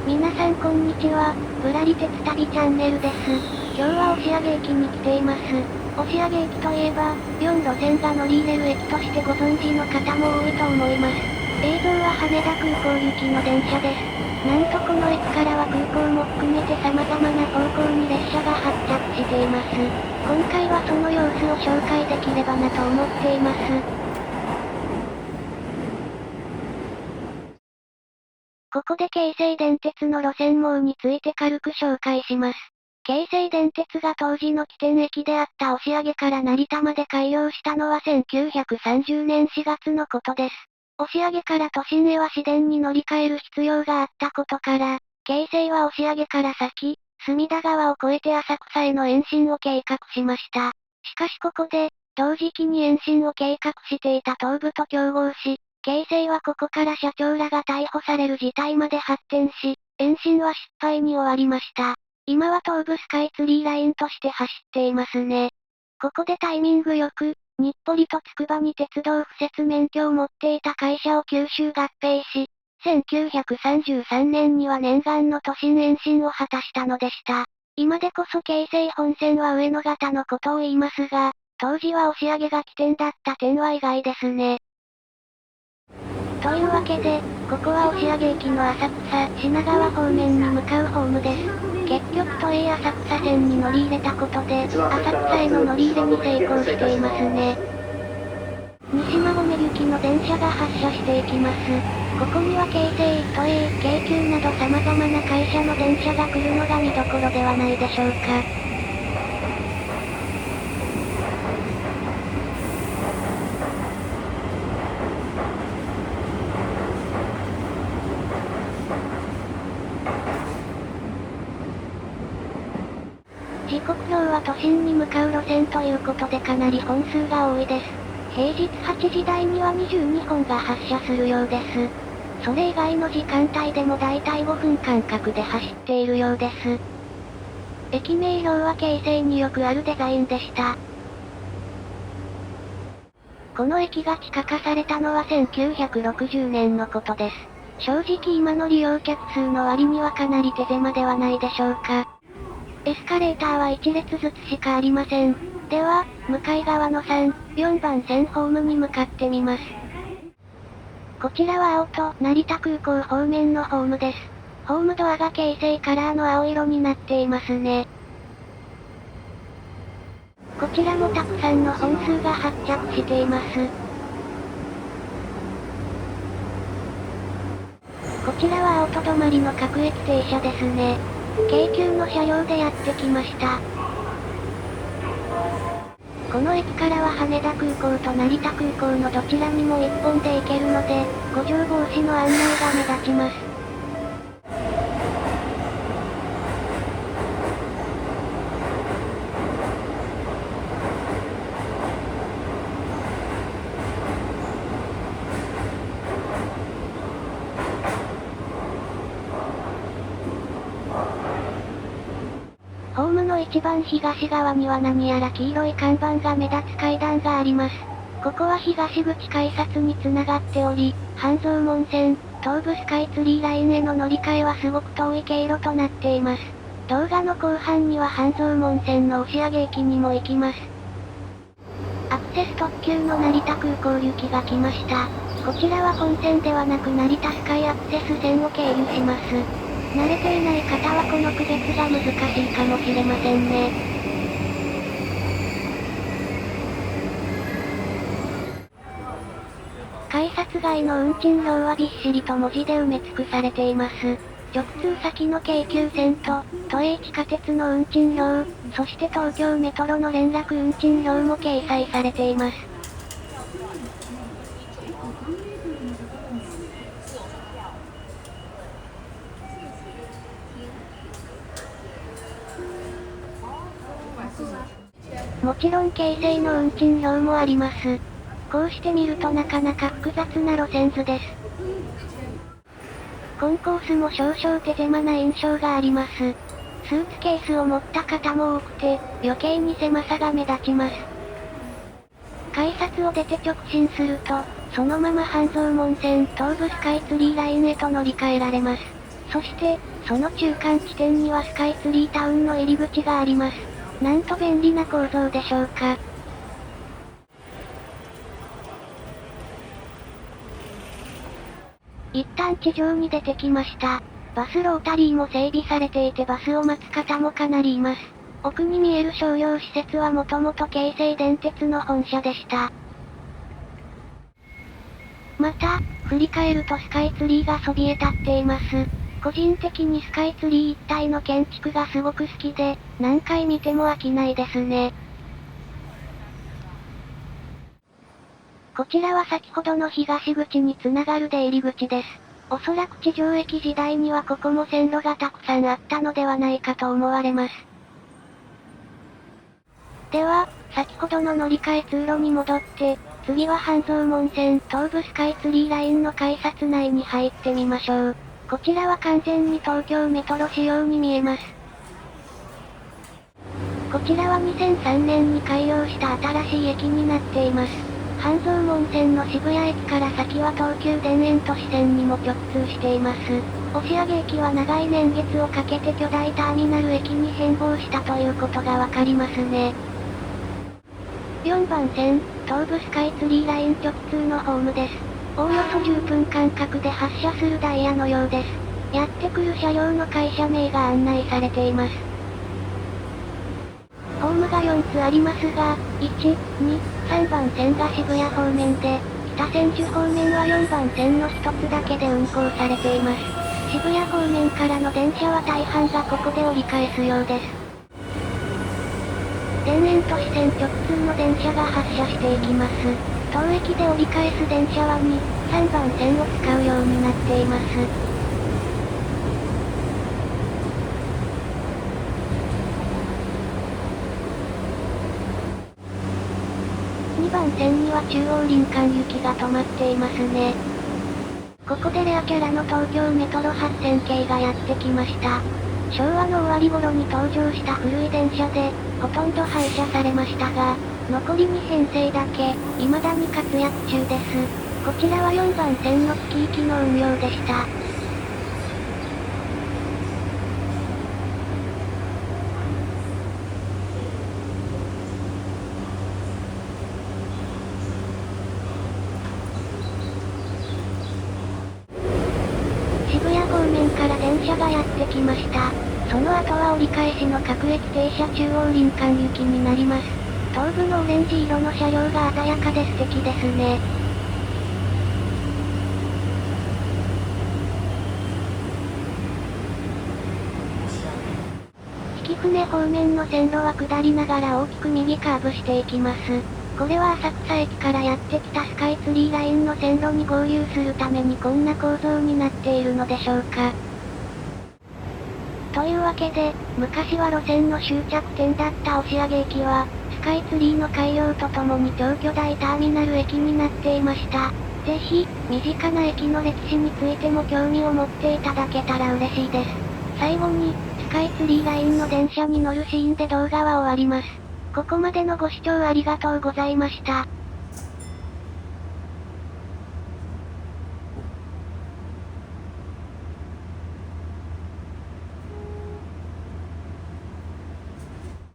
皆さんこんにちは、ぶらり鉄旅チャンネルです。今日は押上駅に来ています。押上駅といえば、4路線が乗り入れる駅としてご存知の方も多いと思います。映像は羽田空港行きの電車です。なんとこの駅からは空港も含めて様々な方向に列車が発着しています。今回はその様子を紹介できればなと思っています。ここで京成電鉄の路線網について軽く紹介します。京成電鉄が当時の起点駅であった押上から成田まで開業したのは1930年4月のことです。押上から都心へは市電に乗り換える必要があったことから、京成は押上から先、隅田川を越えて浅草への延伸を計画しました。しかしここで、同時期に延伸を計画していた東武と競合し、京成はここから社長らが逮捕される事態まで発展し、延伸は失敗に終わりました。今は東武スカイツリーラインとして走っていますね。ここでタイミングよく、日暮里と筑波に鉄道敷設免許を持っていた会社を吸収合併し、1933年には念願の都心延伸を果たしたのでした。今でこそ京成本線は上野型のことを言いますが、当時は押上が起点だった点は意外ですね。というわけで、ここは押上駅の浅草、品川方面に向かうホームです。結局都営浅草線に乗り入れたことで、浅草への乗り入れに成功していますね。西馬込行きの電車が発車していきます。ここには京成、都営、京急など様々な会社の電車が来るのが見どころではないでしょうか。時刻表は都心に向かう路線ということでかなり本数が多いです。平日8時台には22本が発車するようです。それ以外の時間帯でもだいたい5分間隔で走っているようです。駅名標は京成によくあるデザインでした。この駅が地下化されたのは1960年のことです。正直今の利用客数の割にはかなり手狭ではないでしょうか。エスカレーターは1列ずつしかありません。では、向かい側の3、4番線ホームに向かってみます。こちらは青と成田空港方面のホームです。ホームドアが京成カラーの青色になっていますね。こちらもたくさんの本数が発着しています。こちらは青と止まりの各駅停車ですね。京急の車両でやってきました。この駅からは羽田空港と成田空港のどちらにも1本で行けるので、誤乗防止の案内が目立ちます。ホームの一番東側には何やら黄色い看板が目立つ階段があります。ここは東口改札に繋がっており、半蔵門線、東武スカイツリーラインへの乗り換えはすごく遠い経路となっています。動画の後半には半蔵門線の押上駅にも行きます。アクセス特急の成田空港行きが来ました。こちらは本線ではなく成田スカイアクセス線を経由します。慣れていない方はこの区別が難しいかもしれませんね。改札外の運賃表はびっしりと文字で埋め尽くされています。直通先の京急線と、都営地下鉄の運賃表、そして東京メトロの連絡運賃表も掲載されています。もちろん京成の運賃表もあります。こうして見るとなかなか複雑な路線図です。コンコースも少々手狭な印象があります。スーツケースを持った方も多くて、余計に狭さが目立ちます。改札を出て直進すると、そのまま半蔵門線、東武スカイツリーラインへと乗り換えられます。そして、その中間地点にはスカイツリータウンの入り口があります。なんと便利な構造でしょうか。一旦地上に出てきました。バスロータリーも整備されていてバスを待つ方もかなりいます。奥に見える商業施設はもともと京成電鉄の本社でした。また、振り返るとスカイツリーがそびえ立っています。個人的にスカイツリー一帯の建築がすごく好きで、何回見ても飽きないですね。こちらは先ほどの東口につながる出入り口です。おそらく地上駅時代にはここも線路がたくさんあったのではないかと思われます。では、先ほどの乗り換え通路に戻って、次は半蔵門線東武スカイツリーラインの改札内に入ってみましょう。こちらは完全に東京メトロ仕様に見えます。こちらは2003年に開業した新しい駅になっています。半蔵門線の渋谷駅から先は東急田園都市線にも直通しています。押上駅は長い年月をかけて巨大ターミナル駅に変貌したということがわかりますね。4番線、東武スカイツリーライン直通のホームです。おおよそ10分間隔で発車するダイヤのようです。やってくる車両の会社名が案内されています。ホームが4つありますが、1、2、3番線が渋谷方面で、北千住方面は4番線の1つだけで運行されています。渋谷方面からの電車は大半がここで折り返すようです。田園都市線直通の電車が発車していきます。当駅で折り返す電車は2、3番線を使うようになっています。2番線には中央林間行きが止まっていますね。ここでレアキャラの東京メトロ8000系がやってきました。昭和の終わり頃に登場した古い電車で、ほとんど廃車されましたが、残り2編成だけ、未だに活躍中です。こちらは4番線の月行きの運用でした。渋谷方面から電車がやってきました。その後は折り返しの各駅停車中央林間行きになります。東武のオレンジ色の車両が鮮やかで素敵ですね。曳舟方面の線路は下りながら大きく右カーブしていきます。これは浅草駅からやってきたスカイツリーラインの線路に合流するためにこんな構造になっているのでしょうか。というわけで、昔は路線の終着点だった押上駅は、スカイツリーの開業とともに超巨大ターミナル駅になっていました。ぜひ、身近な駅の歴史についても興味を持っていただけたら嬉しいです。最後に、スカイツリーラインの電車に乗るシーンで動画は終わります。ここまでのご視聴ありがとうございました。